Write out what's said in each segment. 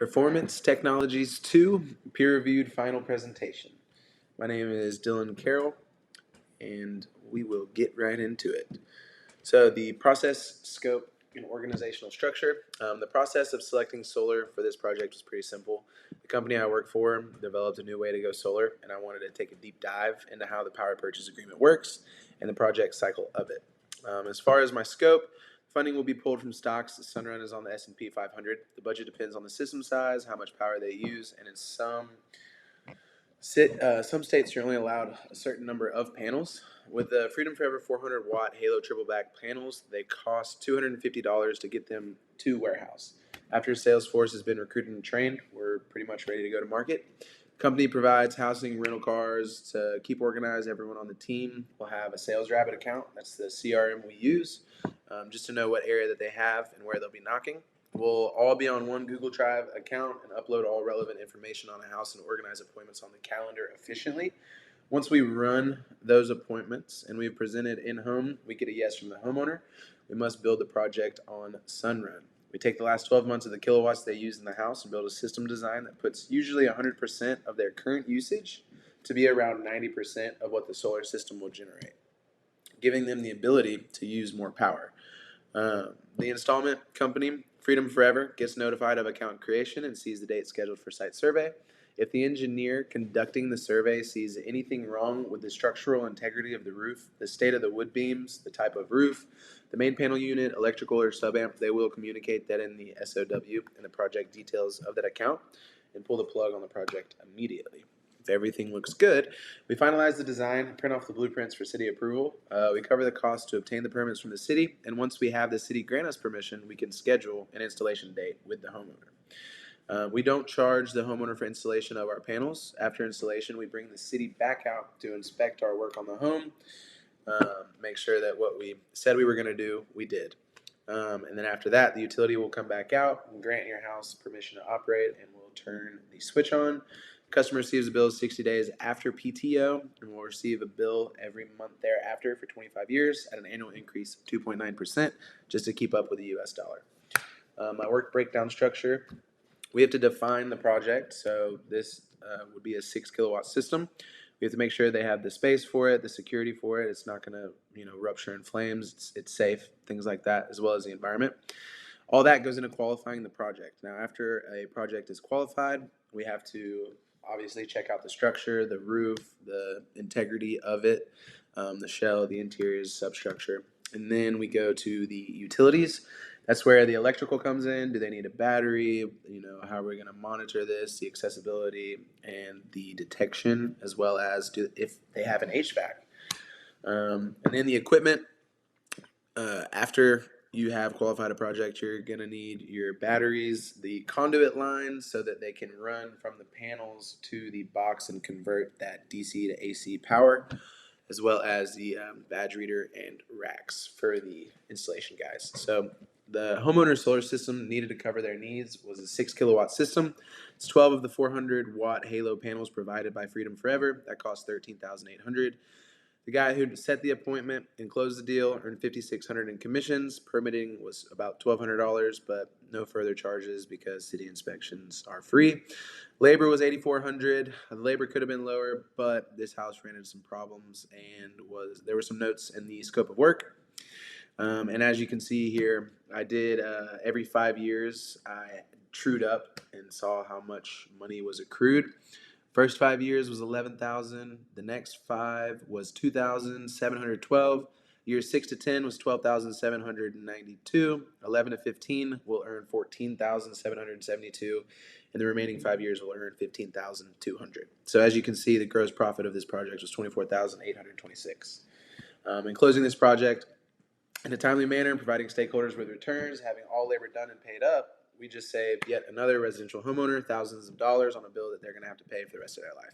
Performance Technologies 2 peer-reviewed final presentation. My name is Dylan Carroll, and we will get right into it. So the process, scope, and organizational structure. The process of selecting solar for this project was pretty simple. The company I work for developed a new way to go solar, and I wanted to take a deep dive into how the power purchase agreement works and the project cycle of it. As far as my scope, funding will be pulled from stocks. Sunrun is on the S&P 500. The budget depends on the system size, how much power they use, and in some states you're only allowed a certain number of panels. With the Freedom Forever 400 watt Halo triple back panels, they cost $250 to get them to warehouse. After Salesforce has been recruited and trained, we're pretty much ready to go to market. The company provides housing, rental cars to keep organized. Everyone on the team will have a Sales Rabbit account. That's the CRM we use, just to know what area that they have and where they'll be knocking. We'll all be on one Google Drive account and upload all relevant information on the house and organize appointments on the calendar efficiently. Once we run those appointments and we've presented in-home, we get a yes from the homeowner. We must build the project on Sunrun. We take the last 12 months of the kilowatts they use in the house and build a system design that puts usually 100% of their current usage to be around 90% of what the solar system will generate, giving them the ability to use more power. The installment company, Freedom Forever, gets notified of account creation and sees the date scheduled for site survey. If the engineer conducting the survey sees anything wrong with the structural integrity of the roof, the state of the wood beams, the type of roof, the main panel unit, electrical or subamp, they will communicate that in the SOW and the project details of that account and pull the plug on the project immediately. If everything looks good, we finalize the design, print off the blueprints for city approval. We cover the cost to obtain the permits from the city, and once we have the city grant us permission, we can schedule an installation date with the homeowner. We don't charge the homeowner for installation of our panels. After installation, we bring the city back out to inspect our work on the home, make sure that what we said we were going to do, we did. And then after that, the utility will come back out and grant your house permission to operate, and we'll turn the switch on. Customer receives a bill 60 days after PTO and will receive a bill every month thereafter for 25 years at an annual increase of 2.9% just to keep up with the US dollar. My work breakdown structure, we have to define the project. So this would be a 6 kilowatt system. We have to make sure they have the space for it, the security for it. It's not going to rupture in flames. It's safe, things like that, as well as the environment. All that goes into qualifying the project. Now, after a project is qualified, we have to obviously check out the structure, the roof, the integrity of it, the shell, the interiors, substructure. And then we go to the utilities. That's where the electrical comes in. Do they need a battery? How are we going to monitor this, the accessibility and the detection, as well as if they have an HVAC. And then the equipment, after you have qualified a project, you're going to need your batteries, the conduit lines so that they can run from the panels to the box and convert that DC to AC power, as well as the badge reader and racks for the installation guys. So the homeowner solar system needed to cover their needs was a 6 kilowatt system. It's 12 of the 400 watt Halo panels provided by Freedom Forever. That cost $13,800. The guy who set the appointment and closed the deal earned $5,600 in commissions. Permitting was about $1,200, but no further charges because city inspections are free. Labor was $8,400. The labor could have been lower, but this house ran into some problems and there were some notes in the scope of work. And as you can see here, I did every 5 years, I trued up and saw how much money was accrued. First 5 years was $11,000. The next 5 was $2,712. Years 6 to 10 was $12,792. 11 to 15 will earn $14,772, and the remaining 5 years will earn $15,200. So as you can see, the gross profit of this project was $24,826. In closing this project in a timely manner and providing stakeholders with returns, having all labor done and paid up, we just saved yet another residential homeowner thousands of dollars on a bill that they're going to have to pay for the rest of their life.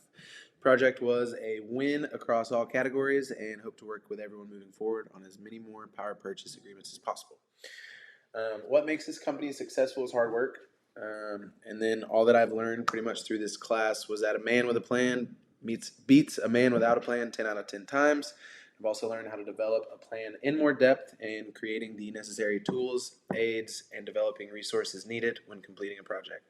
Project was a win across all categories and hope to work with everyone moving forward on as many more power purchase agreements as possible. What makes this company successful is hard work. And then all that I've learned pretty much through this class was that a man with a plan beats a man without a plan 10 out of 10 times. I've also learned how to develop a plan in more depth and creating the necessary tools, aids, and developing resources needed when completing a project.